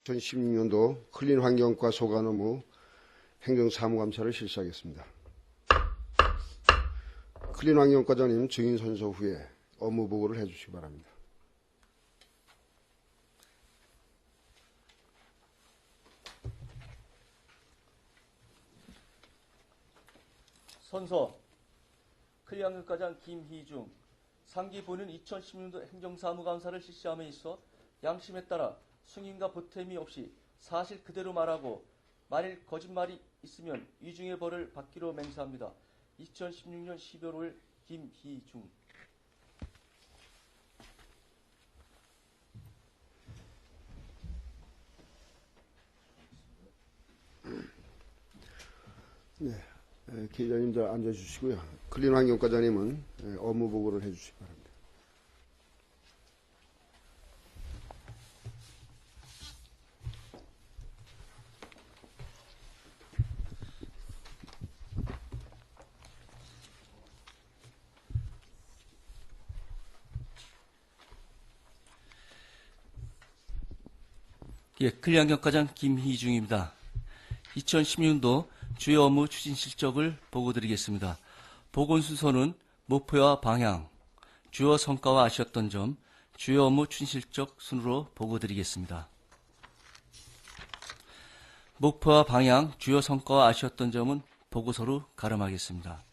2016년도 클린 환경과 소관 업무 행정사무감사를 실시하겠습니다. 클린 환경과장님 증인 선서 후에 업무 보고를 해주시기 바랍니다. 선서 클린 환경과장 김희중 상기 본인 2016년도 행정사무감사를 실시함에 있어 양심에 따라 승인과 보탬이 없이 사실 그대로 말하고 만일 거짓말이 있으면 위중의 벌을 받기로 맹세합니다. 2016년 12월 5일 김희중. 네, 기자님들 앉아주시고요. 클린 환경과장님은 업무 보고를 해주시기 바랍니다. 예, 클린 환경과장 김희중입니다. 2016년도 주요 업무 추진 실적을 보고드리겠습니다. 보건 순서는 목표와 방향, 주요 성과와 아쉬웠던 점, 주요 업무 추진 실적 순으로 보고드리겠습니다. 목표와 방향, 주요 성과와 아쉬웠던 점은 보고서로 가름하겠습니다.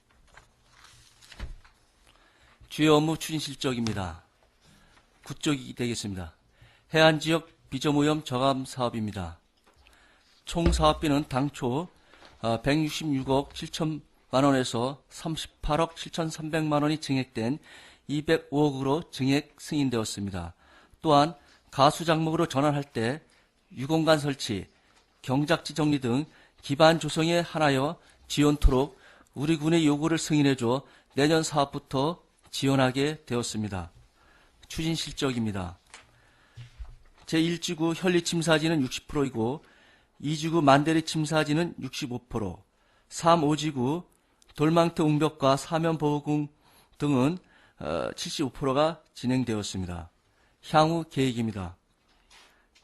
주요 업무 추진 실적입니다. 9쪽이 되겠습니다. 해안지역 비점오염 저감 사업입니다. 총 사업비는 당초 166억 7천만 원에서 38억 7,300만 원이 증액된 205억으로 증액 승인되었습니다. 또한 가수 장목으로 전환할 때 유공간 설치, 경작지 정리 등 기반 조성에 한하여 지원토록 우리 군의 요구를 승인해줘 내년 사업부터 지원하게 되었습니다. 추진 실적입니다. 제1지구 현리 침사지는 60%이고 2지구 만대리 침사지는 65%, 3, 5지구 돌망트 웅벽과 사면 보호궁 등은 75%가 진행되었습니다. 향후 계획입니다.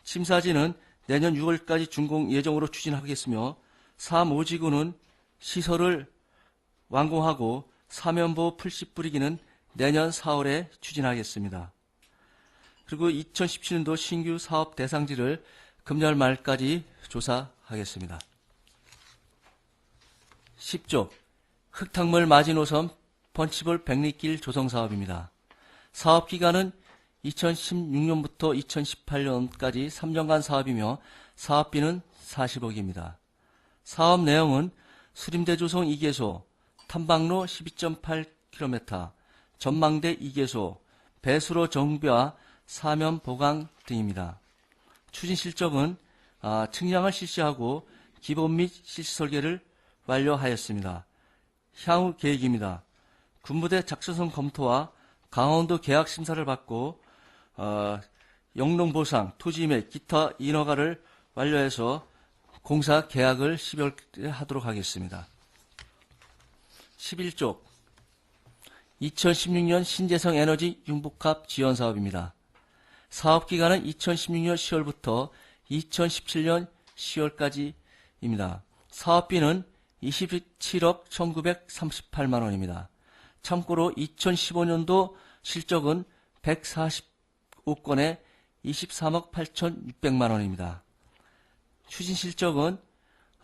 침사지는 내년 6월까지 준공 예정으로 추진하겠으며 3, 5지구는 시설을 완공하고 사면보호 풀씨 뿌리기는 내년 4월에 추진하겠습니다. 그리고 2017년도 신규 사업 대상지를 금년 말까지 조사하겠습니다. 10조 흙탕물 마지노선 펀치볼 백리길 조성사업입니다. 사업기간은 2016년부터 2018년까지 3년간 사업이며 사업비는 40억입니다. 사업 내용은 수림대 조성 2개소, 탐방로 12.8km, 전망대 2개소, 배수로 정비와 사면 보강 등입니다. 추진 실적은 측량을 실시하고 기본 및 실시 설계를 완료하였습니다. 향후 계획입니다. 군부대 작전성 검토와 강원도 계약 심사를 받고 영농 보상, 토지 및 기타 인허가를 완료해서 공사 계약을 12월에 하도록 하겠습니다. 11쪽 2016년 신재생 에너지 융복합 지원 사업입니다. 사업기간은 2016년 10월부터 2017년 10월까지입니다. 사업비는 27억 1938만 원입니다. 참고로 2015년도 실적은 145건에 23억 8,600만 원입니다. 추진 실적은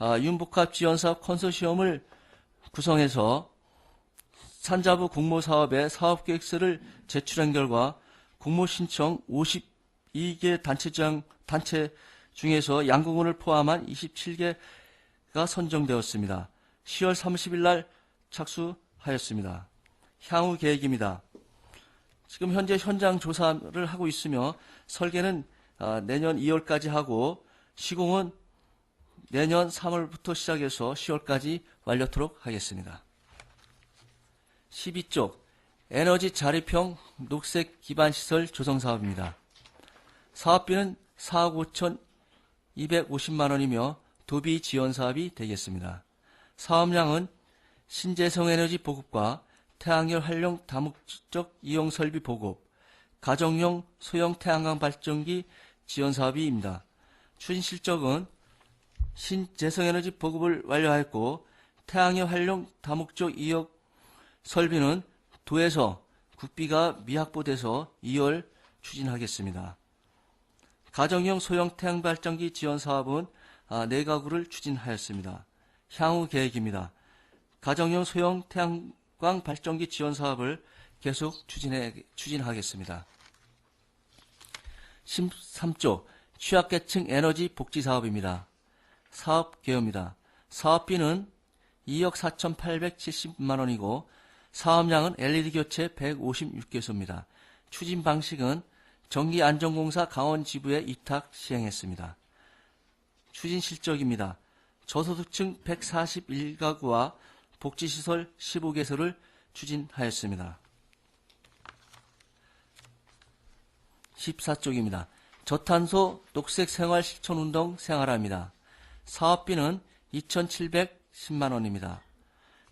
융복합 지원사업 컨소시엄을 구성해서 산자부 공모사업의 사업계획서를 제출한 결과 공모신청 52개 단체 중에서 양궁군을 포함한 27개가 선정되었습니다. 10월 30일 날 착수하였습니다. 향후 계획입니다. 지금 현재 현장 조사를 하고 있으며 설계는 내년 2월까지 하고 시공은 내년 3월부터 시작해서 10월까지 완료토록 하겠습니다. 12쪽 에너지 자립형 녹색 기반시설 조성사업입니다. 사업비는 4억 5,250만 원이며 도비 지원사업이 되겠습니다. 사업량은 신재생 에너지 보급과 태양열 활용 다목적 이용 설비 보급, 가정용 소형 태양광 발전기 지원사업입니다. 추진 실적은 신재생에너지 보급을 완료하였고 태양의 활용 다목적 이역 설비는 도에서 국비가 미확보돼서 2월 추진하겠습니다. 가정용 소형 태양발전기 지원 사업은 4가구를 추진하였습니다. 향후 계획입니다. 가정용 소형 태양광 발전기 지원 사업을 계속 추진하겠습니다. 13조 취약계층 에너지 복지 사업입니다. 사업 개요입니다. 사업비는 2억 4,870만 원이고 사업량은 LED 교체 156개소입니다. 추진 방식은 전기안전공사 강원지부에 위탁 시행했습니다. 추진 실적입니다. 저소득층 141가구와 복지시설 15개소를 추진하였습니다. 14쪽입니다. 저탄소 녹색 생활 실천운동 생활화입니다. 사업비는 2,710만 원입니다.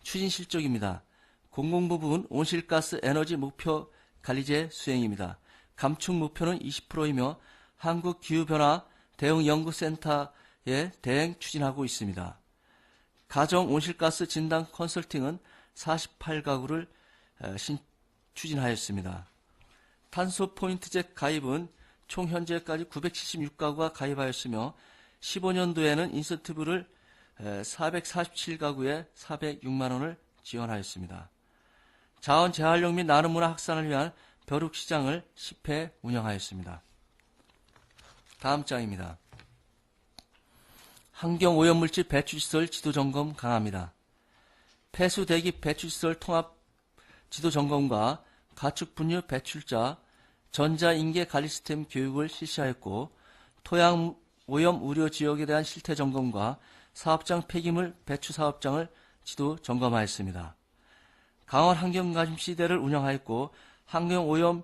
추진 실적입니다. 공공부문 온실가스 에너지 목표 관리제 수행입니다. 감축 목표는 20%이며 한국기후변화 대응연구센터에 대행 추진하고 있습니다. 가정 온실가스 진단 컨설팅은 48가구를 추진하였습니다. 탄소 포인트제 가입은 총 현재까지 976가구가 가입하였으며 15년도에는 인센티브를 447가구에 406만 원을 지원하였습니다. 자원 재활용 및 나눔문화 확산을 위한 벼룩시장을 10회 운영하였습니다. 다음 장입니다. 환경오염물질 배출시설 지도점검 강화입니다. 폐수대기 배출시설 통합 지도점검과 가축분유 배출자 전자인계 관리 시스템 교육을 실시하였고 토양 오염 우려 지역에 대한 실태 점검과 사업장 폐기물 배출 사업장을 지도 점검하였습니다. 강원 환경가심시대를 운영하였고 환경오염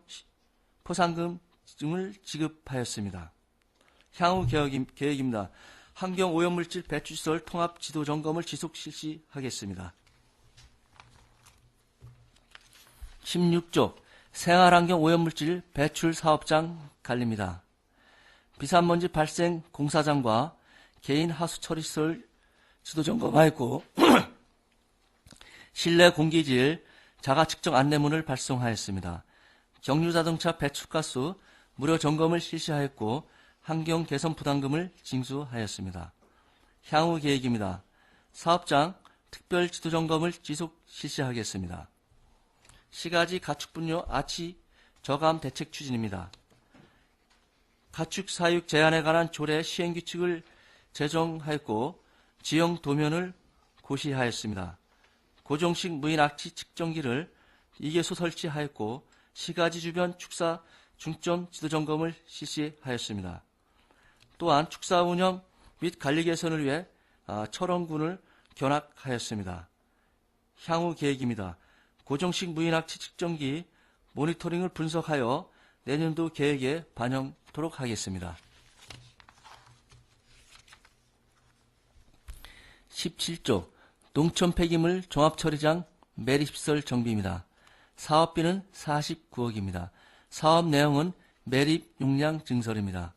포상금 등을 지급하였습니다. 향후 계획입니다. 환경오염물질 배출시설 통합 지도 점검을 지속 실시하겠습니다. 16조 생활환경 오염물질 배출 사업장 관리입니다. 비산먼지 발생 공사장과 개인 하수 처리시설 지도 점검하였고 실내 공기질 자가 측정 안내문을 발송하였습니다. 경유자동차 배출가스 무료 점검을 실시하였고 환경 개선 부담금을 징수하였습니다. 향후 계획입니다. 사업장 특별 지도 점검을 지속 실시하겠습니다. 시가지 가축분뇨 아치 저감 대책 추진입니다. 가축 사육 제한에 관한 조례 시행규칙을 제정하였고 지형 도면을 고시하였습니다. 고정식 무인 악취 측정기를 2개소 설치하였고 시가지 주변 축사 중점 지도 점검을 실시하였습니다. 또한 축사 운영 및 관리 개선을 위해 철원군을 견학하였습니다. 향후 계획입니다. 고정식 무인 악취 측정기 모니터링을 분석하여 내년도 계획에 반영토록 하겠습니다. 17조 농촌 폐기물 종합처리장 매립시설 정비입니다. 사업비는 49억입니다. 사업 내용은 매립 용량 증설입니다.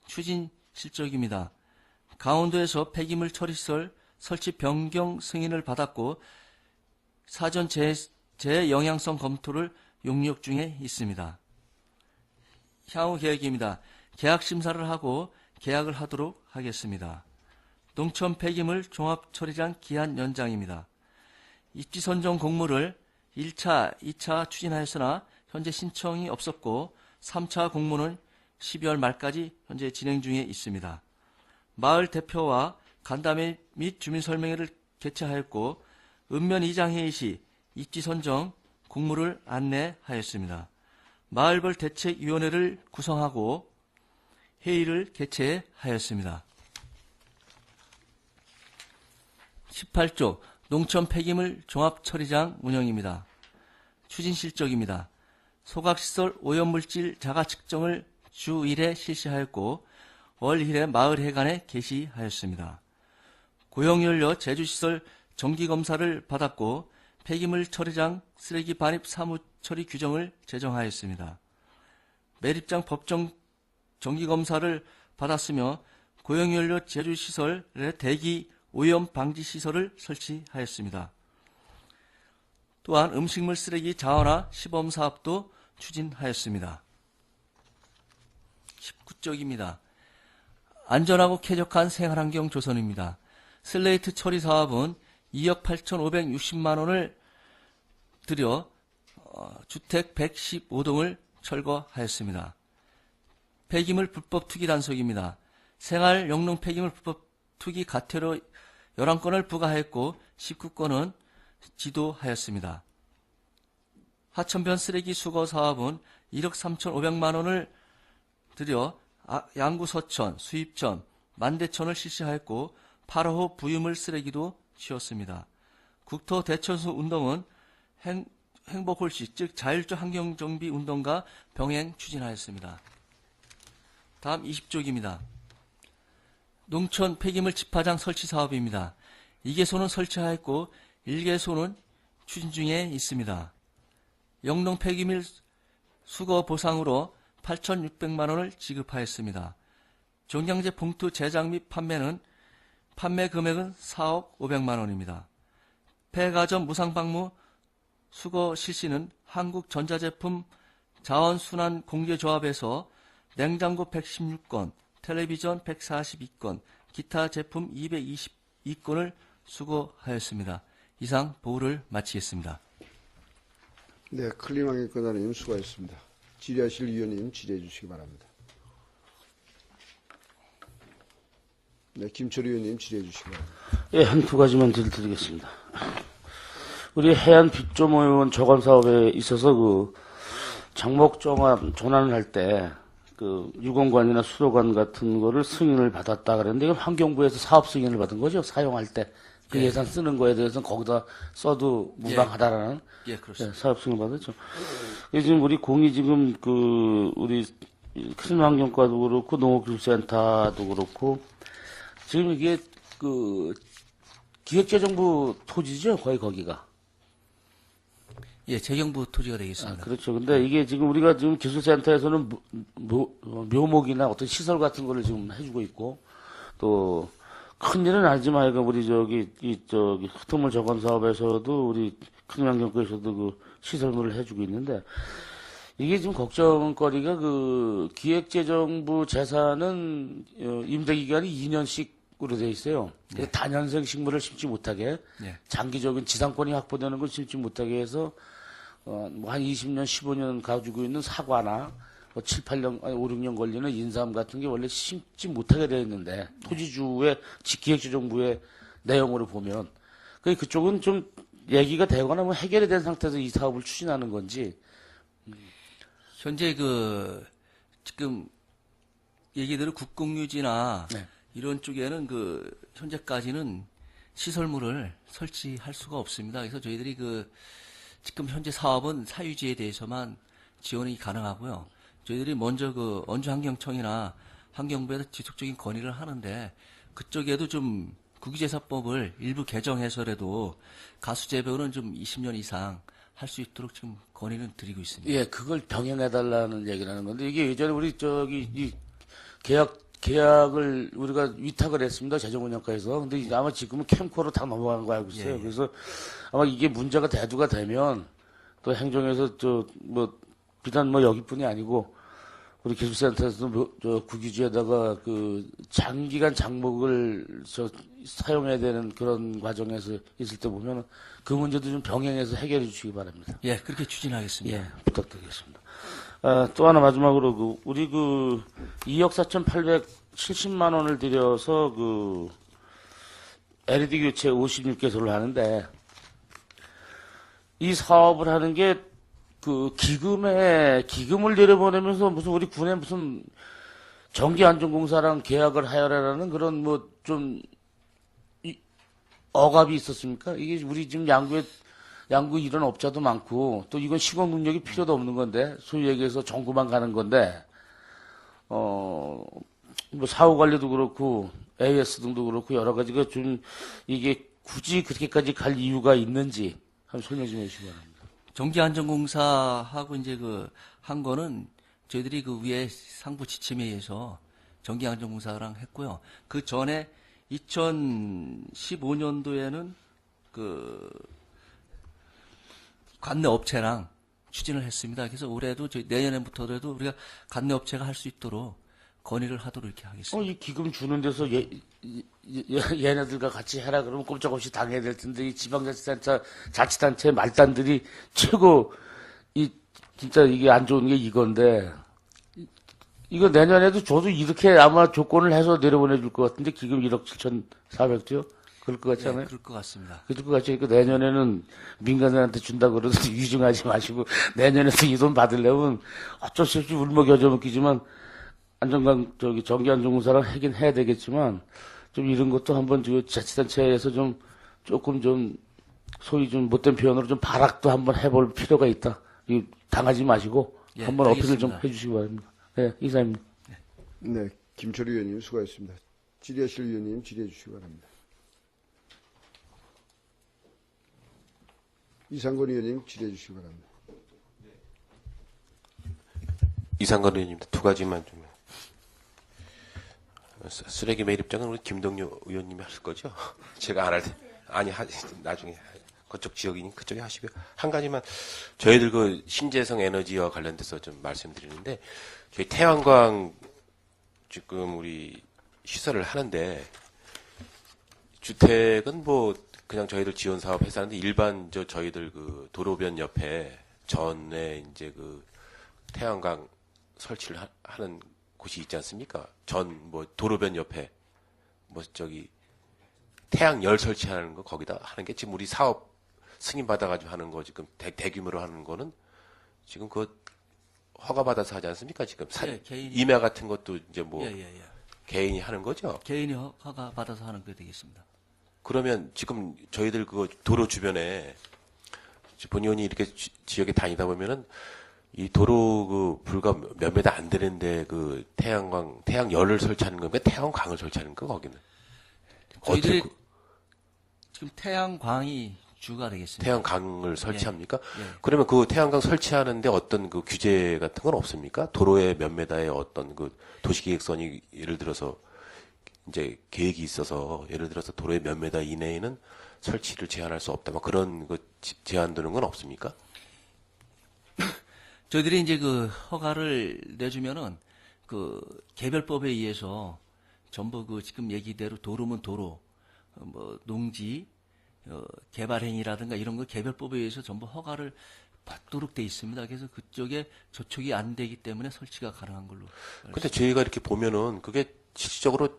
추진 실적입니다. 강원도에서 폐기물 처리시설 설치 변경 승인을 받았고 사전 재영향성 검토를 용역 중에 있습니다. 향후 계획입니다. 계약 심사를 하고 계약을 하도록 하겠습니다. 농촌 폐기물 종합처리장 기한 연장입니다. 입지 선정 공모를 1차, 2차 추진하였으나 현재 신청이 없었고 3차 공모는 12월 말까지 현재 진행 중에 있습니다. 마을 대표와 간담회 및 주민설명회를 개최하였고 읍면 이장회의 시 입지 선정 공모를 안내하였습니다. 마을별 대책위원회를 구성하고 회의를 개최하였습니다. 18조 농촌 폐기물 종합처리장 운영입니다. 추진 실적입니다. 소각시설 오염물질 자가 측정을 주 1회 실시하였고 월 1회 마을회관에 게시하였습니다. 고용연료 제주시설 정기검사를 받았고 폐기물 처리장 쓰레기 반입 사무처리 규정을 제정하였습니다. 매립장 법정 정기검사를 받았으며 고용연료 제조 시설에 대기 오염 방지 시설을 설치하였습니다. 또한 음식물 쓰레기 자원화 시범 사업도 추진하였습니다. 19쪽입니다. 안전하고 쾌적한 생활환경 조성입니다. 슬레이트 처리 사업은 2억 8,560만 원을 들여 주택 115동을 철거하였습니다. 폐기물 불법 투기 단속입니다. 생활 용농 폐기물 불법 투기 과태료 11건을 부과하였고 19건은 지도하였습니다. 하천변 쓰레기 수거 사업은 1억 3,500만 원을 들여 양구 서천, 수입천, 만대천을 실시하였고 8호 부유물 쓰레기도 치웠습니다. 국토 대천수 운동은 행복홀씨, 즉 자율적 환경정비 운동과 병행 추진하였습니다. 다음 20쪽입니다. 농촌 폐기물 집화장 설치 사업입니다. 2개소는 설치하였고 1개소는 추진 중에 있습니다. 영농 폐기물 수거 보상으로 8,600만 원을 지급하였습니다. 종량제 봉투 제작 및 판매 금액은 4억 500만 원입니다. 폐가전 무상방무 수거 실시는 한국전자제품 자원순환공제조합에서 냉장고 116건, 텔레비전 142건, 기타 제품 222건을 수거하였습니다. 이상 보고를 마치겠습니다. 네, 클린환경과장님 수고하셨습니다. 질의하실 위원님 질의해 주시기 바랍니다. 네, 김철희 의원님 질의해 주시기 바랍니다. 예, 한두 가지만 드리겠습니다. 우리 해안 빗좀 의원 저감 사업에 있어서 그 장목 전환을 할 때 그 유공관이나 수도관 같은 거를 승인을 받았다 그랬는데 이건 환경부에서 사업 승인을 받은 거죠. 사용할 때 그 예산 쓰는 거에 대해서는 거기다 써도 무방하다라는 그렇습니다. 사업 승인 받았죠. 지금 우리 공이 지금 그 우리 클린환경과도 그렇고 농업기술센터도 그렇고 지금 이게 그 기획재정부 토지죠, 거의 거기가. 예, 재경부 토지가 되겠습니다. 그렇죠. 근데 이게 지금 우리가 지금 기술센터에서는 묘목이나 어떤 시설 같은 거를 지금 해주고 있고, 또, 큰 일은 아니지만, 우리 흙탕물 저감 사업에서도 우리 클린환경과에서도 그 시설물을 해주고 있는데, 이게 지금 걱정거리가 그 기획재정부 재산은 임대기간이 2년씩으로 돼 있어요. 네. 단연생 식물을 심지 못하게, 장기적인 지상권이 확보되는 걸 심지 못하게 해서 뭐 한 20년, 15년 가지고 있는 사과나 뭐 7, 8년, 아니 5, 6년 걸리는 인삼 같은 게 원래 심지 못하게 되어 있는데 토지주의 기획재정부의 내용으로 보면 그쪽은 좀 얘기가 되거나 뭐 해결이 된 상태에서 이 사업을 추진하는 건지 현재 지금 얘기대로 국공유지나 이런 쪽에는 현재까지는 시설물을 설치할 수가 없습니다. 그래서 저희들이 지금 현재 사업은 사유지에 대해서만 지원이 가능하고요. 저희들이 먼저 원주환경청이나 환경부에서 지속적인 건의를 하는데 그쪽에도 좀 국유재사법을 일부 개정해서라도 가수재배는 좀 20년 이상 할 수 있도록 지금 건의는 드리고 있습니다. 예, 그걸 병행해달라는 얘기를 하는 건데 이게 예전에 우리 이 계약을 우리가 위탁을 했습니다. 재정운영과에서. 근데 아마 지금은 캠코로 다 넘어간 거 알고 있어요. 그래서 아마 이게 문제가 대두가 되면 또 행정에서 비단 여기뿐이 아니고 우리 기술센터에서도 국유지에다가 장기간 장목을 사용해야 되는 그런 과정에서 있을 때 보면 그 문제도 좀 병행해서 해결해 주시기 바랍니다. 예, 그렇게 추진하겠습니다. 예, 부탁드리겠습니다. 또 하나 마지막으로 우리 2억 4,870만 원을 들여서 LED 교체 56개소를 하는데 이 사업을 하는 게 기금을 들여보내면서 무슨 우리 군에 무슨 전기안전공사랑 계약을 하여라라는 그런 좀 억압이 있었습니까? 이게 우리 지금 양구 이런 업자도 많고 또 이건 시공 능력이 필요도 없는 건데 소위 얘기해서 정구만 가는 건데 사후 관리도 그렇고 AS 등도 그렇고 여러 가지가 좀 이게 굳이 그렇게까지 갈 이유가 있는지 한번 설명 좀 해주시기 바랍니다. 전기안전공사하고 이제 한 거는 저희들이 위에 상부 지침에 의해서 전기안전공사랑 했고요. 그 전에 2015년도에는 그 관내 업체랑 추진을 했습니다. 그래서 올해도 내년부터라도 우리가 관내 업체가 할 수 있도록 건의를 하도록 이렇게 하겠습니다. 이 기금 주는 데서 얘네들과 같이 해라 그러면 꼼짝없이 당해야 될 텐데, 이 자치단체 말단들이 최고, 진짜 이게 안 좋은 게 이건데, 이거 내년에도 저도 이렇게 아마 조건을 해서 내려보내줄 것 같은데, 기금 1억 7,400조요? 그럴 것 같지 않아요? 그럴 것 같습니다. 그럴 것 같죠. 그러니까 내년에는 민간인한테 준다 그러도 위중하지 마시고, 내년에도 이 돈 받으려면 어쩔 수 없이 울먹여져 먹기지만, 전기안전공사랑 하긴 해야 되겠지만, 좀 이런 것도 한번 자치단체에서 조금 소위 못된 표현으로 발악도 한번 해볼 필요가 있다. 당하지 마시고, 예, 한번 어필을 알겠습니다. 좀 해주시기 바랍니다. 네, 이사입니다. 네, 김철희 의원님 수고하셨습니다. 질의하실 의원님 질의해 주시기 바랍니다. 이상권 의원님 질의해 주시기 바랍니다. 이상건 의원님 두 가지만 좀. 쓰레기 매일 입장은 우리 김동료 의원님이 하실 거죠? 제가 안 할 때. 아니, 나중에. 그쪽 지역이니 그쪽에 하시고요. 한 가지만, 저희들 그 신재생 에너지와 관련돼서 좀 말씀드리는데, 저희 태양광 지금 우리 시설을 하는데, 주택은 그냥 저희들 지원 사업 해서 하는데, 일반 저희들 그 도로변 옆에 전에 이제 그 태양광 설치를 하는 곳이 있지 않습니까? 도로변 옆에, 태양열 설치하는 거, 거기다 하는 게 지금 우리 사업 승인받아가지고 하는 거, 지금 대규모로 하는 거는 지금 허가받아서 하지 않습니까? 지금 개인이. 임야 같은 것도 이제 예. 개인이 하는 거죠? 개인이 허가 받아서 하는 게 되겠습니다. 그러면 지금 저희들 도로 주변에, 본 의원이 이렇게 지역에 다니다 보면은 이 도로 불과 몇 메다 안 되는데 태양열을 설치하는 겁니까? 태양광을 설치하는 거, 거기는? 저희들이 지금 태양광이 주가 되겠습니다. 태양광을 설치합니까? 예. 그러면 그 태양광 설치하는데 어떤 규제 같은 건 없습니까? 도로의 몇 메다의 어떤 도시계획선이 예를 들어서 이제 계획이 있어서 예를 들어서 도로의 몇 메다 이내에는 설치를 제한할 수 없다. 그런 제한 두는 건 없습니까? 저희들이 이제 허가를 내주면은 개별법에 의해서 전부 지금 얘기대로 도로면 도로, 농지, 개발행위라든가 이런 거 개별법에 의해서 전부 허가를 받도록 돼 있습니다. 그래서 그쪽에 저촉이 안 되기 때문에 설치가 가능한 걸로. 근데 저희가 이렇게 보면은 그게 실질적으로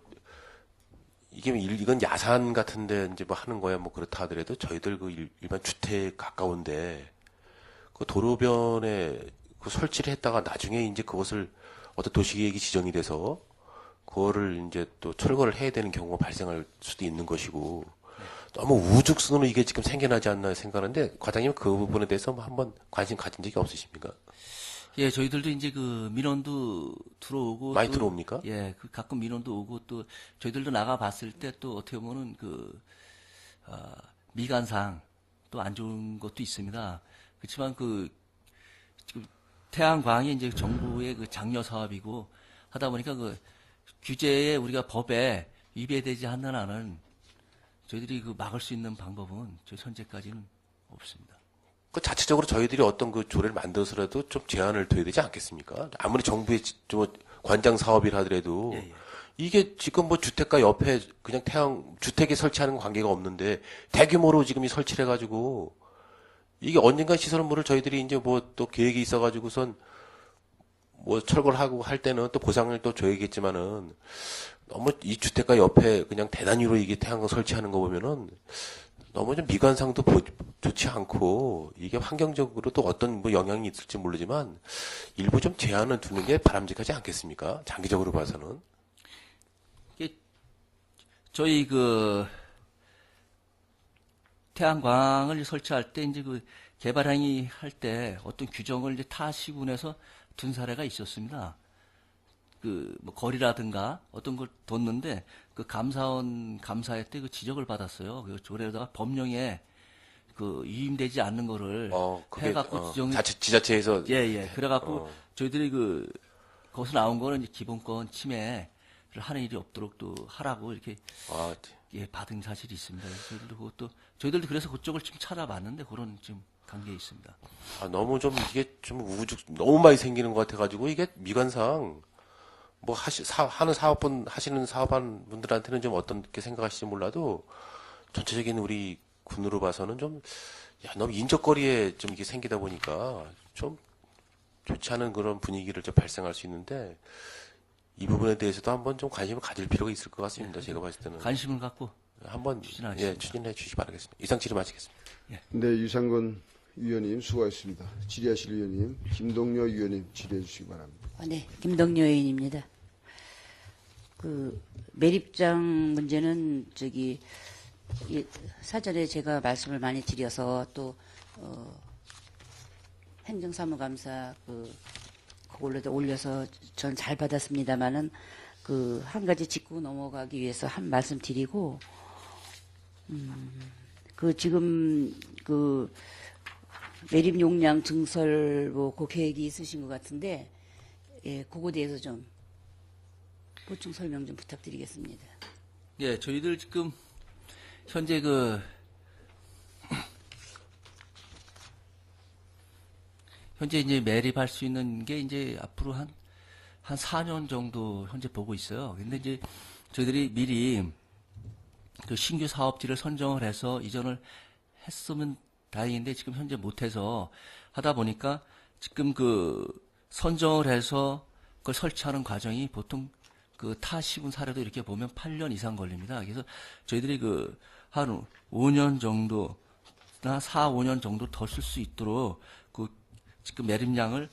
이건 야산 같은데 이제 하는 거야 그렇다 하더라도 저희들 일반 주택 가까운데 도로변에 설치를 했다가 나중에 이제 그것을 어떤 도시계획이 지정이 돼서 그거를 이제 또 철거를 해야 되는 경우가 발생할 수도 있는 것이고 너무 우죽순으로 이게 지금 생겨나지 않나 생각하는데 과장님 그 부분에 대해서 한번 관심 가진 적이 없으십니까? 예, 저희들도 이제 민원도 들어오고 많이 들어옵니까? 예, 가끔 민원도 오고 또 저희들도 나가 봤을 때 또 어떻게 보면은 미관상 또 안 좋은 것도 있습니다. 그렇지만 지금 태양광이 이제 정부의 장려 사업이고 하다 보니까 규제에 우리가 법에 위배되지 않는 한은 저희들이 막을 수 있는 방법은 현재까지는 없습니다. 자체적으로 저희들이 어떤 조례를 만들어서라도 좀 제한을 둬야 되지 않겠습니까? 아무리 정부의 관장 사업이라 하더라도 예. 이게 지금 주택가 옆에 그냥 주택에 설치하는 관계가 없는데 대규모로 지금 설치를 해가지고 이게 언젠가 시설물을 저희들이 이제 또 계획이 있어가지고선 철거를 하고 할 때는 또 보상을 또 줘야겠지만은 너무 이 주택가 옆에 그냥 대단위로 이게 태양광 설치하는 거 보면은 너무 좀 미관상도 좋지 않고 이게 환경적으로도 어떤 영향이 있을지 모르지만 일부 좀 제한을 두는 게 바람직하지 않겠습니까? 장기적으로 봐서는. 저희 태양광을 설치할 때 이제 개발행위 할 때 어떤 규정을 이제 타 시군에서 둔 사례가 있었습니다. 거리라든가 어떤 걸 뒀는데 감사회 때 지적을 받았어요. 조례에다가 법령에 위임되지 않는 거를 해갖고 지자체에서 예. 그래갖고 저희들이 거기서 나온 거는 이제 기본권 침해 하는 일이 없도록 또 하라고 이렇게 아, 예, 받은 사실이 있습니다. 저희들도 그래서 그쪽을 좀 찾아봤는데 그런 좀 관계에 있습니다. 너무 좀 이게 좀 너무 많이 생기는 것 같아가지고 이게 미관상 뭐 하시는 사업한 분들한테는 좀 어떻게 생각하실지 몰라도 전체적인 우리 군으로 봐서는 좀, 너무 인적거리에 좀 이게 생기다 보니까 좀 좋지 않은 그런 분위기를 좀 발생할 수 있는데 이 부분에 대해서도 한번 좀 관심을 가질 필요가 있을 것 같습니다. 제가 봤을 때는. 관심을 갖고 한번 추진하겠습니다. 추진해 주시기 바라겠습니다. 이상 질의 마치겠습니다. 네, 유상근 위원님 수고하셨습니다. 질의하실 위원님, 김동료 위원님 질의해 주시기 바랍니다. 네, 김동료 의원입니다. 매립장 문제는 사전에 제가 말씀을 많이 드려서 또 행정사무감사 그걸로도 올려서 전 잘 받았습니다만은 한 가지 짚고 넘어가기 위해서 한 말씀 드리고 지금 매립 용량 증설 그 계획이 있으신 것 같은데 예, 그거에 대해서 좀 보충 설명 좀 부탁드리겠습니다. 예, 저희들 지금 현재 현재 이제 매립할 수 있는 게 이제 앞으로 한 4년 정도 현재 보고 있어요. 근데 이제 저희들이 미리 신규 사업지를 선정을 해서 이전을 했으면 다행인데 지금 현재 못해서 하다 보니까 지금 선정을 해서 그걸 설치하는 과정이 보통 타 시군 사례도 이렇게 보면 8년 이상 걸립니다. 그래서 저희들이 한 5년 정도나 4, 5년 정도 더 쓸 수 있도록 지금 매립량을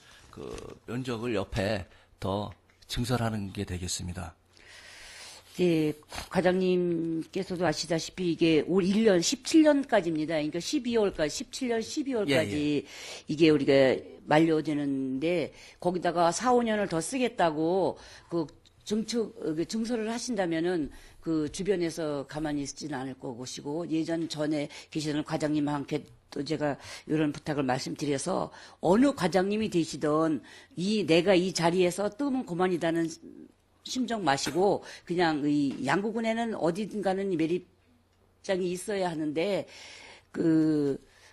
면적을 옆에 더 증설하는 게 되겠습니다. 네, 과장님께서도 아시다시피 이게 올 1년 17년까지입니다. 그러니까 17년 12월까지 예. 이게 우리가 만료되는데 거기다가 4, 5년을 더 쓰겠다고 증설을 하신다면은 주변에서 가만히 있지는 않을 것이고 전에 계시던 과장님과 함께 또 제가 이런 부탁을 말씀드려서 어느 과장님이 되시던 내가 이 자리에서 뜨면 그만이다는 심정 마시고 그냥 양구군에는 어딘가는 매립장이 있어야 하는데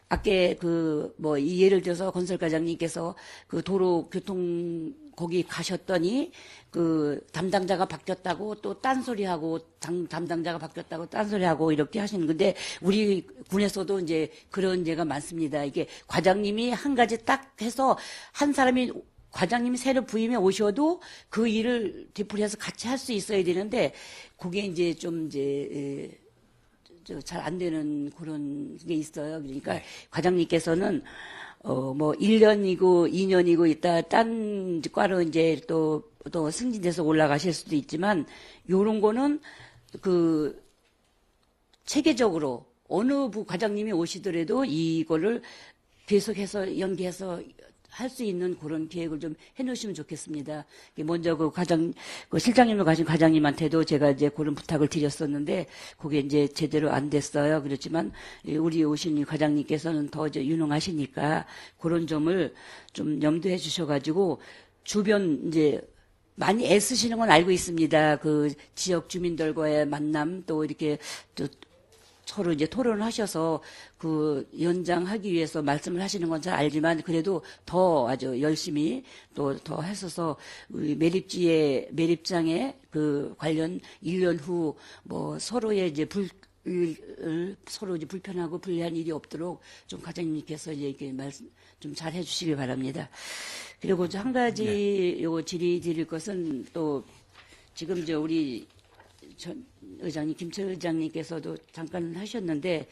아까 예를 들어서 건설과장님께서 도로 교통 거기 가셨더니 담당자가 바뀌었다고 또 딴소리하고 담당자가 바뀌었다고 딴소리하고 이렇게 하시는 건데 우리 군에서도 이제 그런 예가 많습니다. 이게 과장님이 한 가지 딱 해서 한 사람이 과장님이 새로 부임해 오셔도 그 일을 되풀이해서 같이 할 수 있어야 되는데 그게 이제 잘 안 되는 그런 게 있어요. 그러니까 과장님께서는 1년이고 2년이고 있다 딴 과로 이제 또 승진돼서 올라가실 수도 있지만 요런 거는 체계적으로 어느 부 과장님이 오시더라도 이거를 계속해서 연계해서 할 수 있는 그런 계획을 좀 해놓으시면 좋겠습니다. 먼저 실장님을 가신 과장님한테도 제가 이제 그런 부탁을 드렸었는데, 그게 이제 제대로 안 됐어요. 그렇지만, 우리 오신 이 과장님께서는 더 이제 유능하시니까, 그런 점을 좀 염두해 주셔가지고, 주변 이제, 많이 애쓰시는 건 알고 있습니다. 지역 주민들과의 만남, 또 이렇게, 서로 이제 토론을 하셔서 연장하기 위해서 말씀을 하시는 건 잘 알지만 그래도 더 아주 열심히 또 더 하셔서 매립장에 관련 1년 후 서로의 이제 서로 이제 불편하고 불리한 일이 없도록 좀 과장님께서 이렇게 말씀 좀 잘 해주시기 바랍니다. 그리고 한 가지 요거 질의 드릴 것은 또 지금 우리 전 의장님, 김철 의장님께서도 잠깐 하셨는데,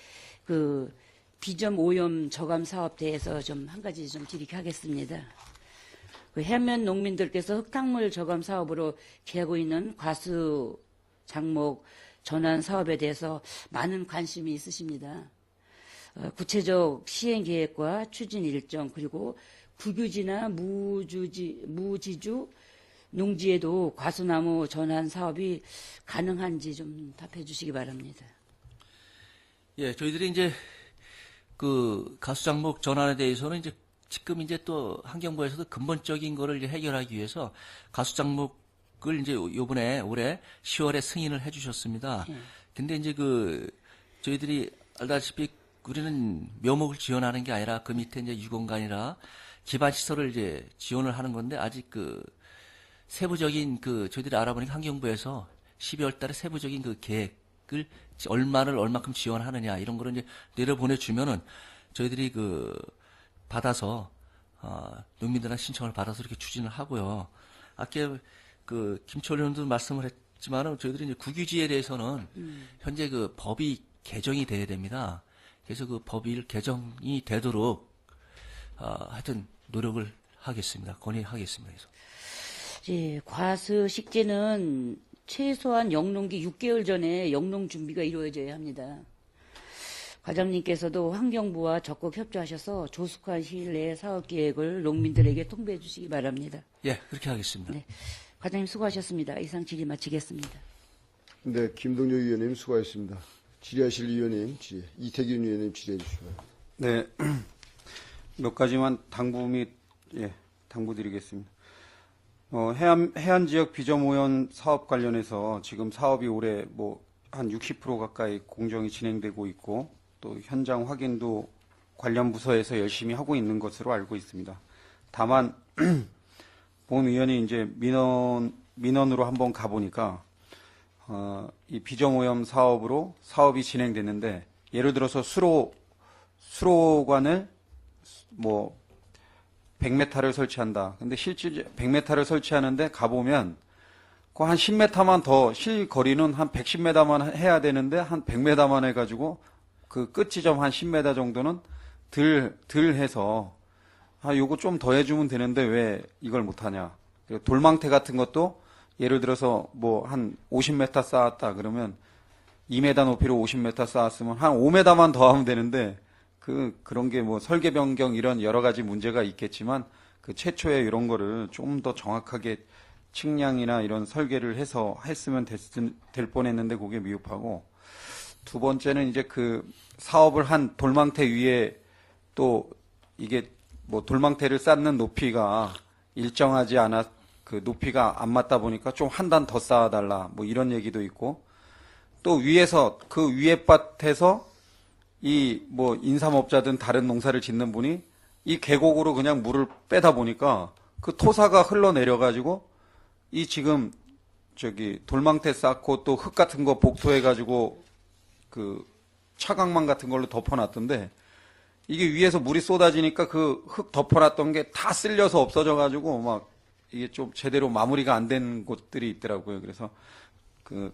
비점 오염 저감 사업 대해서 좀 한 가지 좀 질의하겠습니다. 해면 농민들께서 흙탕물 저감 사업으로 기하고 있는 과수 장목 전환 사업에 대해서 많은 관심이 있으십니다. 구체적 시행 계획과 추진 일정, 그리고 국유지나 무지주 농지에도 과수나무 전환 사업이 가능한지 좀 답해 주시기 바랍니다. 예, 저희들이 이제 가수장목 전환에 대해서는 이제 지금 이제 또 환경부에서도 근본적인 거를 이제 해결하기 위해서 가수장목 이제 요번에 올해 10월에 승인을 해주셨습니다. 예. 근데 이제 저희들이 알다시피 우리는 묘목을 지원하는 게 아니라 그 밑에 이제 유공간이라 기반 시설을 이제 지원을 하는 건데 아직 세부적인 저희들이 알아보니까 환경부에서 12월 달에 세부적인 계획을 얼마만큼 지원하느냐 이런 거를 이제 내려보내주면은 저희들이 받아서 농민들한 신청을 받아서 이렇게 추진을 하고요. 아까 김철 의원도 말씀을 했지만은 저희들이 이제 국유지에 대해서는 현재 법이 개정이 돼야 됩니다. 그래서 법이 개정이 되도록 하여튼 노력을 하겠습니다. 건의하겠습니다. 그래서. 예, 과수식재는 최소한 영농기 6개월 전에 영농 준비가 이루어져야 합니다. 과장님께서도 환경부와 적극 협조하셔서 조속한 시일 내에 사업 계획을 농민들에게 통보해 주시기 바랍니다. 예, 그렇게 하겠습니다. 네, 과장님 수고하셨습니다. 이상 질의 마치겠습니다. 네, 김동조 위원님 수고하셨습니다. 질의하실 위원님 질의, 이태균 위원님 질의해 주시고요. 네, 몇 가지만 당부드리겠습니다. 해안 지역 비점 오염 사업 관련해서 지금 사업이 올해 한 60% 가까이 공정이 진행되고 있고 또 현장 확인도 관련 부서에서 열심히 하고 있는 것으로 알고 있습니다. 다만 본 의원이 이제 민원으로 한번 가보니까 이 비점 오염 사업으로 사업이 진행됐는데 예를 들어서 수로관을 100m를 설치한다. 근데 실제 100m를 설치하는데 가보면 그 한 10m만 더 실거리는 한 110m만 해야 되는데 한 100m만 해가지고 그 끝 지점 한 10m 정도는 덜 해서 요거 좀 더 해주면 되는데 왜 이걸 못하냐. 돌망태 같은 것도 예를 들어서 한 50m 쌓았다 그러면 2m 높이로 50m 쌓았으면 한 5m만 더 하면 되는데 그런 게 설계 변경 이런 여러 가지 문제가 있겠지만 최초에 이런 거를 좀 더 정확하게 측량이나 이런 설계를 해서 했으면 될 뻔했는데 그게 미흡하고 두 번째는 이제 사업을 한 돌망태 위에 또 이게 돌망태를 쌓는 높이가 일정하지 않아 높이가 안 맞다 보니까 좀 한 단 더 쌓아달라 이런 얘기도 있고 또 위에서 위에 밭에서 인삼업자든 다른 농사를 짓는 분이 이 계곡으로 그냥 물을 빼다 보니까 토사가 흘러내려가지고 지금 돌망태 쌓고 또 흙 같은 거 복토해가지고 차광망 같은 걸로 덮어놨던데 이게 위에서 물이 쏟아지니까 흙 덮어놨던 게 다 쓸려서 없어져가지고 이게 좀 제대로 마무리가 안 된 곳들이 있더라고요. 그래서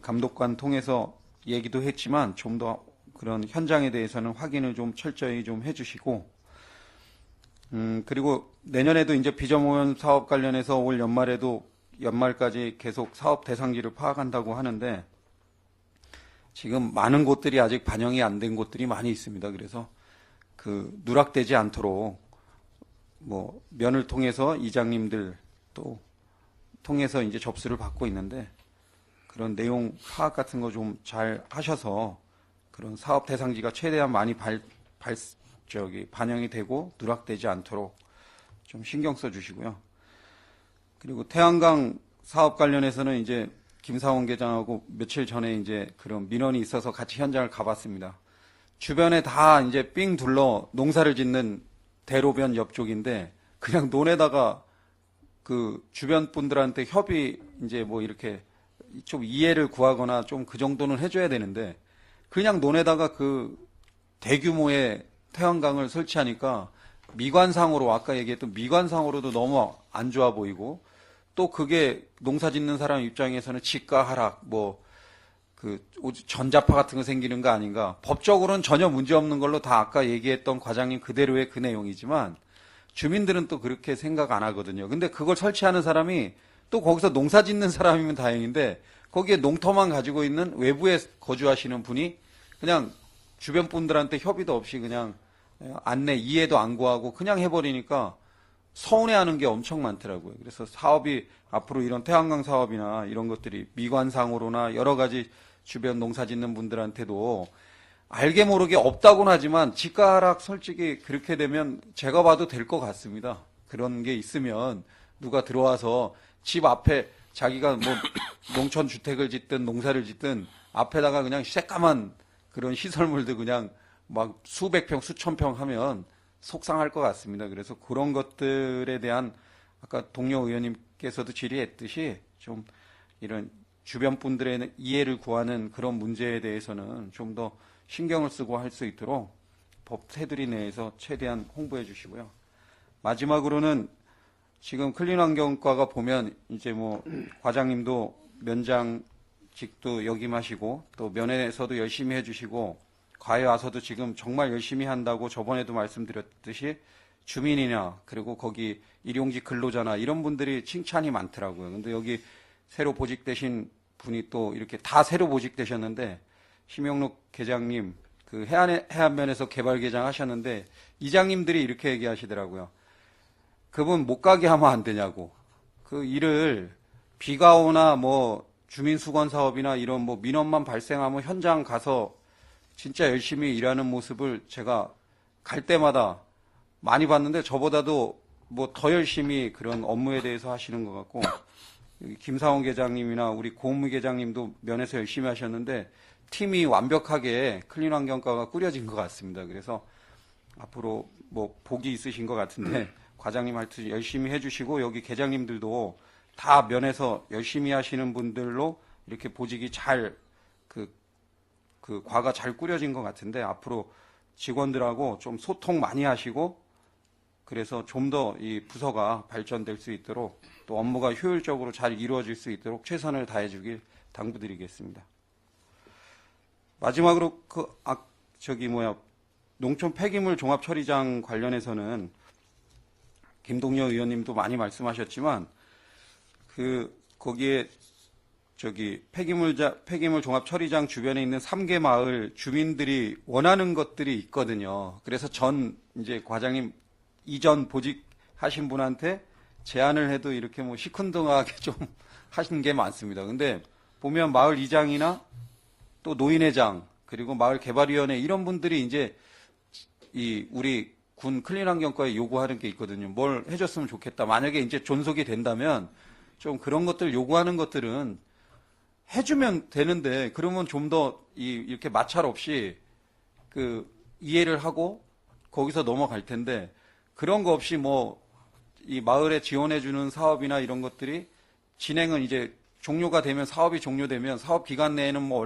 감독관 통해서 얘기도 했지만 좀 더 그런 현장에 대해서는 확인을 좀 철저히 좀 해주시고, 그리고 내년에도 이제 비점 오염 사업 관련해서 올 연말까지 계속 사업 대상지를 파악한다고 하는데, 지금 많은 곳들이 아직 반영이 안 된 곳들이 많이 있습니다. 그래서 누락되지 않도록 면을 통해서 이장님들 또 통해서 이제 접수를 받고 있는데, 그런 내용 파악 같은 거 좀 잘 하셔서 그런 사업 대상지가 최대한 많이 반영이 되고 누락되지 않도록 좀 신경 써 주시고요. 그리고 태양광 사업 관련해서는 이제 김사원 계장하고 며칠 전에 이제 그런 민원이 있어서 같이 현장을 가봤습니다. 주변에 다 이제 삥 둘러 농사를 짓는 대로변 옆쪽인데 그냥 논에다가 주변 분들한테 협의 이제 이렇게 좀 이해를 구하거나 좀 그 정도는 해줘야 되는데 그냥 논에다가 대규모의 태양광을 설치하니까 미관상으로 아까 얘기했던 미관상으로도 너무 안 좋아 보이고 또 그게 농사 짓는 사람 입장에서는 지가 하락 전자파 같은 거 생기는 거 아닌가. 법적으로는 전혀 문제 없는 걸로 다 아까 얘기했던 과장님 그대로의 그 내용이지만 주민들은 또 그렇게 생각 안 하거든요. 근데 그걸 설치하는 사람이 또 거기서 농사 짓는 사람이면 다행인데 거기에 농터만 가지고 있는 외부에 거주하시는 분이 그냥 주변 분들한테 협의도 없이 그냥 안내 이해도 안 구하고 그냥 해버리니까 서운해하는 게 엄청 많더라고요. 그래서 사업이 앞으로 이런 태양광 사업이나 이런 것들이 미관상으로나 여러 가지 주변 농사 짓는 분들한테도 알게 모르게 없다고는 하지만 지가락 솔직히 그렇게 되면 제가 봐도 될 것 같습니다. 그런 게 있으면 누가 들어와서 집 앞에 자기가 뭐 농촌 주택을 짓든 농사를 짓든 앞에다가 그냥 새까만 그런 시설물들 그냥 막 수백 평, 수천 평 하면 속상할 것 같습니다. 그래서 그런 것들에 대한 아까 동료 의원님께서도 질의했듯이 좀 이런 주변 분들의 이해를 구하는 그런 문제에 대해서는 좀 더 신경을 쓰고 할 수 있도록 법 테두리 내에서 최대한 홍보해 주시고요. 마지막으로는 지금 클린환경과가 보면 이제 뭐 과장님도 면장직도 역임하시고 또 면에서도 열심히 해주시고 과에 와서도 지금 정말 열심히 한다고 저번에도 말씀드렸듯이 주민이나 그리고 거기 일용직 근로자나 이런 분들이 칭찬이 많더라고요. 근데 여기 새로 보직되신 분이 또 이렇게 다 새로 보직되셨는데 심영록 계장님 그 해안면에서 개발 계장 하셨는데 이장님들이 이렇게 얘기하시더라고요. 그분 못 가게 하면 안 되냐고. 그 일을 비가 오나 뭐 주민수건 사업이나 이런 뭐 민원만 발생하면 현장 가서 진짜 열심히 일하는 모습을 제가 갈 때마다 많이 봤는데 저보다도 뭐 더 열심히 그런 업무에 대해서 하시는 것 같고 김사원 계장님이나 우리 고은미 계장님도 면에서 열심히 하셨는데 팀이 완벽하게 클린환경과가 꾸려진 것 같습니다. 그래서 앞으로 뭐 복이 있으신 것 같은데 과장님 하여튼 열심히 해주시고 여기 계장님들도 다 면에서 열심히 하시는 분들로 이렇게 보직이 잘 그 과가 잘 꾸려진 것 같은데 앞으로 직원들하고 좀 소통 많이 하시고 그래서 좀 더 이 부서가 발전될 수 있도록 또 업무가 효율적으로 잘 이루어질 수 있도록 최선을 다해 주길 당부드리겠습니다. 마지막으로 농촌 폐기물 종합 처리장 관련해서는 김동여 의원님도 많이 말씀하셨지만 거기에 폐기물 종합 처리장 주변에 있는 3개 마을 주민들이 원하는 것들이 있거든요. 그래서 이제 과장님 이전 보직하신 분한테 제안을 해도 이렇게 뭐 시큰둥하게 좀 하신 게 많습니다. 근데 보면 마을 이장이나 또 노인회장 그리고 마을 개발위원회 이런 분들이 이제 우리 군 클린환경과에 요구하는 게 있거든요. 뭘 해줬으면 좋겠다. 만약에 이제 존속이 된다면 좀 그런 것들 요구하는 것들은 해주면 되는데 그러면 좀 더 이렇게 마찰 없이 이해를 하고 거기서 넘어갈 텐데 그런 거 없이 뭐 이 마을에 지원해주는 사업이나 이런 것들이 진행은 이제 종료가 되면 사업이 종료되면 사업 기간 내에는 뭐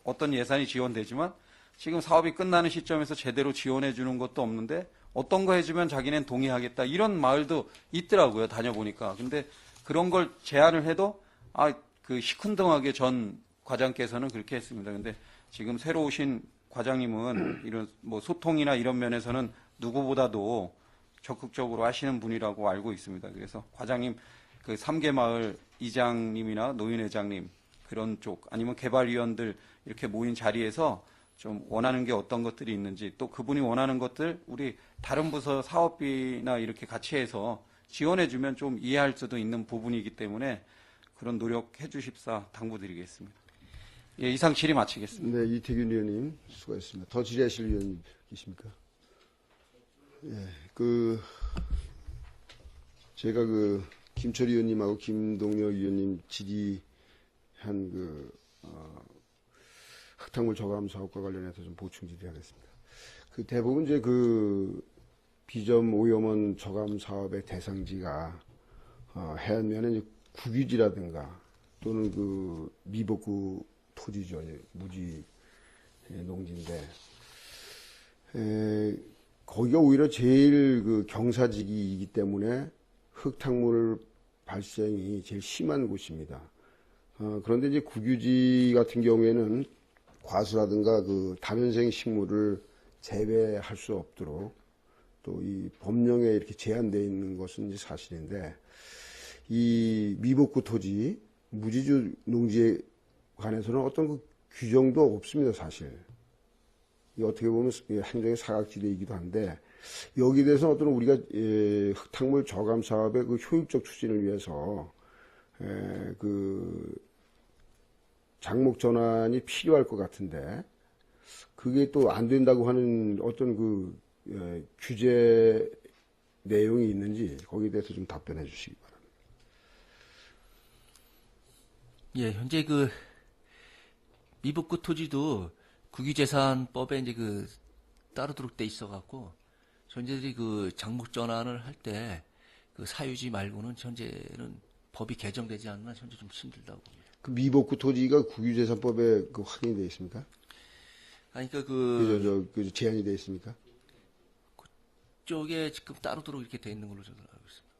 어떤 예산이 지원되지만 지금 사업이 끝나는 시점에서 제대로 지원해주는 것도 없는데 어떤 거 해주면 자기는 동의하겠다 이런 마을도 있더라고요. 다녀보니까. 근데 그런 걸 제안을 해도 시큰둥하게 전 과장께서는 그렇게 했습니다. 근데 지금 새로 오신 과장님은 이런 뭐 소통이나 이런 면에서는 누구보다도 적극적으로 하시는 분이라고 알고 있습니다. 그래서 과장님 3개 마을 이장님이나 노인회장님 그런 쪽 아니면 개발위원들 이렇게 모인 자리에서 좀 원하는 게 어떤 것들이 있는지 또 그분이 원하는 것들 우리 다른 부서 사업비나 이렇게 같이 해서 지원해주면 좀 이해할 수도 있는 부분이기 때문에 그런 노력해 주십사 당부드리겠습니다. 예, 이상 질의 마치겠습니다. 네, 이태균 의원님 수고하셨습니다. 더 질의하실 의원님 계십니까? 예, 제가 김철희 의원님하고 김동여 의원님 질의한 흙탕물 저감 사업과 관련해서 좀 보충 질의하겠습니다. 대부분 이제 비점 오염원 저감 사업의 대상지가 해안면에 이제 국유지라든가 또는 미복구 토지죠. 무지 농지인데 거기가 오히려 제일 경사지기이기 때문에 흙탕물 발생이 제일 심한 곳입니다. 그런데 이제 국유지 같은 경우에는 과수라든가 다면생 식물을 재배할 수 없도록 또 이 법령에 이렇게 제한되어 있는 것은 이제 사실인데 이 미복구 토지, 무지주 농지에 관해서는 어떤 규정도 없습니다, 사실. 어떻게 보면 행정의 사각지대이기도 한데 여기에 대해서 어떤 우리가 흙탕물 저감 사업의 효율적 추진을 위해서 장목 전환이 필요할 것 같은데 그게 또 안 된다고 하는 어떤 규제 내용이 있는지 거기에 대해서 좀 답변해 주시기 바랍니다. 예, 현재 그 미북구 토지도 국유재산법에 이제 그 따르도록 돼 있어갖고 현재들이 그 장목 전환을 할 때 그 사유지 말고는 현재는 법이 개정되지 않나 현재 좀 힘들다고 봅니다. 그 미복구 토지가 국유재산법에 그 확인이 되어 있습니까? 아니 그러니까 그 그 제한이 되어 있습니까? 쪽에 지금 따르도록 이렇게 돼 있는 걸로 저는 알고 있습니다.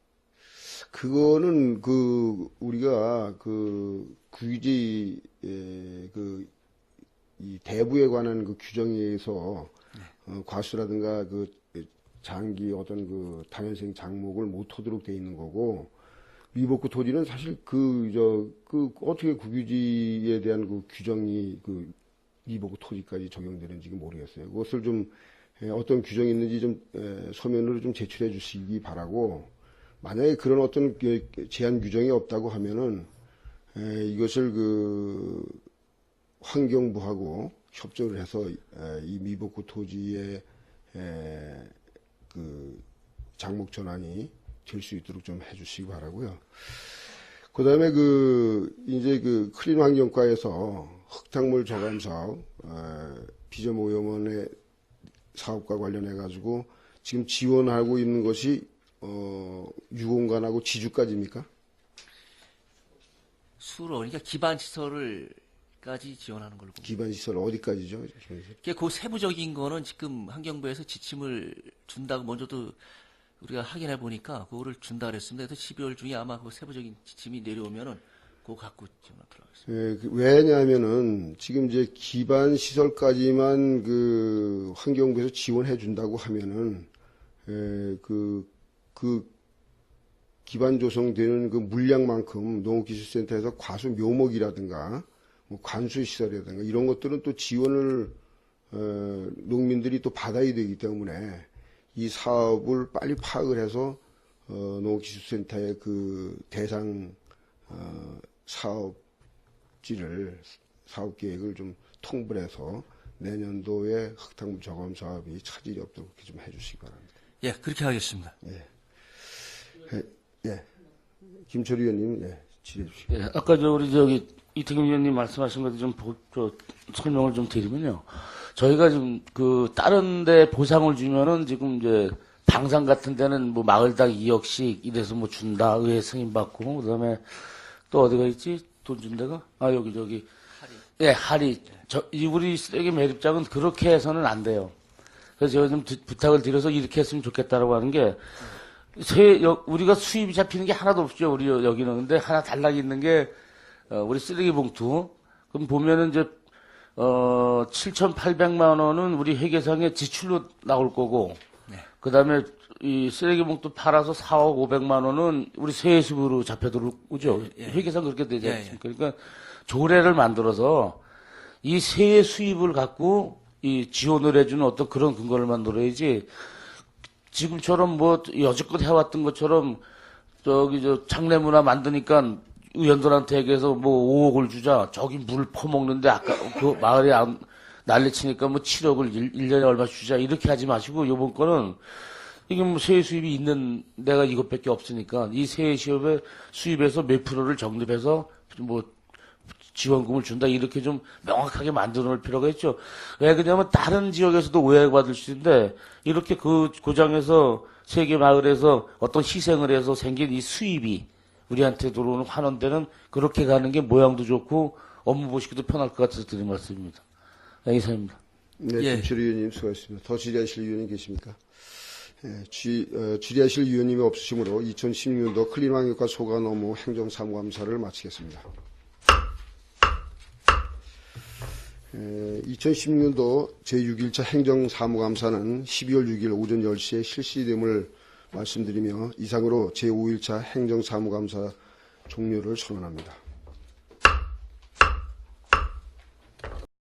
그거는 그 우리가 그 국유지 이 대부에 관한 그 규정에 의해서 과수라든가 그 장기 어떤 그 다면생 장목을 못 하도록 돼 있는 거고 미복구 토지는 사실 그 어떻게 국유지에 대한 그 규정이 그 미복구 토지까지 적용되는지 모르겠어요. 그것을 좀 어떤 규정이 있는지 좀 서면으로 좀 제출해 주시기 바라고 만약에 그런 어떤 제한 규정이 없다고 하면은 이것을 그 환경부하고 협조를 해서 이 미복구 토지의 그 장목 전환이 될 수 있도록 좀 해주시기 바라고요. 그다음에 이제 클린 환경과에서 흙탕물 저감 사업, 비점 오염원의 사업과 관련해 가지고 지금 지원하고 있는 것이 유공간하고 지주까지입니까? 수로 그러니까 기반 시설을까지 지원하는 걸로 봅니다. 기반 시설 어디까지죠? 그 세부적인 거는 지금 환경부에서 지침을 준다고 먼저도 우리가 확인해 보니까 그거를 준다 그랬습니다. 그래서 12월 중에 아마 그 세부적인 지침이 내려오면은 그거 갖고 지원하도록 하겠습니다. 왜냐하면은 지금 이제 기반 시설까지만 그 환경부에서 지원해 준다고 하면은 그 기반 조성되는 그 물량만큼 농업기술센터에서 과수 묘목이라든가 뭐 관수 시설이라든가 이런 것들은 또 지원을 농민들이 또 받아야 되기 때문에 이 사업을 빨리 파악을 해서 농업기술센터의 그 대상 사업 계획을 좀 통보해서 내년도에 흙탕물 저감 사업이 차질이 없도록 그렇게 좀 해주시기 바랍니다. 예, 그렇게 하겠습니다. 예. 김철희 의원님, 질의해 주시기 바랍니다. 예, 아까 우리 이태경 위원님 말씀하신 것도 좀 설명을 좀 드리면요. 저희가 지금 다른 데 보상을 주면은 지금 이제 당산 같은 데는 뭐 마을당 2억씩 이래서 뭐 준다, 의회 승인받고, 그 다음에 또 어디가 있지? 돈 준 데가? 여기. 하리. 예, 하리. 우리 쓰레기 매립장은 그렇게 해서는 안 돼요. 그래서 제가 좀 부탁을 드려서 이렇게 했으면 좋겠다라고 하는 게, 우리가 수입이 잡히는 게 하나도 없죠. 우리 여기는. 근데 하나 달라기 있는 게, 우리 쓰레기 봉투. 그럼 보면은 이제, 7,800만 원은 우리 회계상에 지출로 나올 거고, 그 다음에 이 쓰레기 봉투 팔아서 4억 500만 원은 우리 세수부로 잡혀 들어오죠. 회계상 그렇게 되지 않습니까? 그러니까 조례를 만들어서 이 세의 수입을 갖고 이 지원을 해주는 어떤 그런 근거를 만들어야지 지금처럼 뭐 여지껏 해왔던 것처럼 장례문화 만드니까 의원들한테 얘기해서 뭐 5억을 주자. 저기 물 퍼먹는데 아까 그 마을에 난리치니까 뭐 7억을 1년에 얼마 주자. 이렇게 하지 마시고 요번 거는 이게 뭐 세액 수입이 있는 데가 이것밖에 없으니까 이 세액 수입에서 몇 프로를 적립해서 뭐 지원금을 준다. 이렇게 좀 명확하게 만들어 놓을 필요가 있죠. 왜 그러냐면 다른 지역에서도 오해받을 수 있는데 이렇게 그 고장에서 세계 마을에서 어떤 희생을 해서 생긴 이 수입이 우리한테 들어오는 환원대는 그렇게 가는 게 모양도 좋고 업무 보시기도 편할 것 같아서 드린 말씀입니다. 이상입니다. 네, 김철희 의원님 수고하셨습니다. 더 질의하실 의원님 계십니까? 질의하실 위원님이 없으시므로 2016년도 클린 환경과 소관 업무 행정사무감사를 마치겠습니다. 2016년도 제6일차 행정사무감사는 12월 6일 오전 10시에 실시됨을 말씀드리며 이상으로 제5일차 행정사무감사 종료를 선언합니다.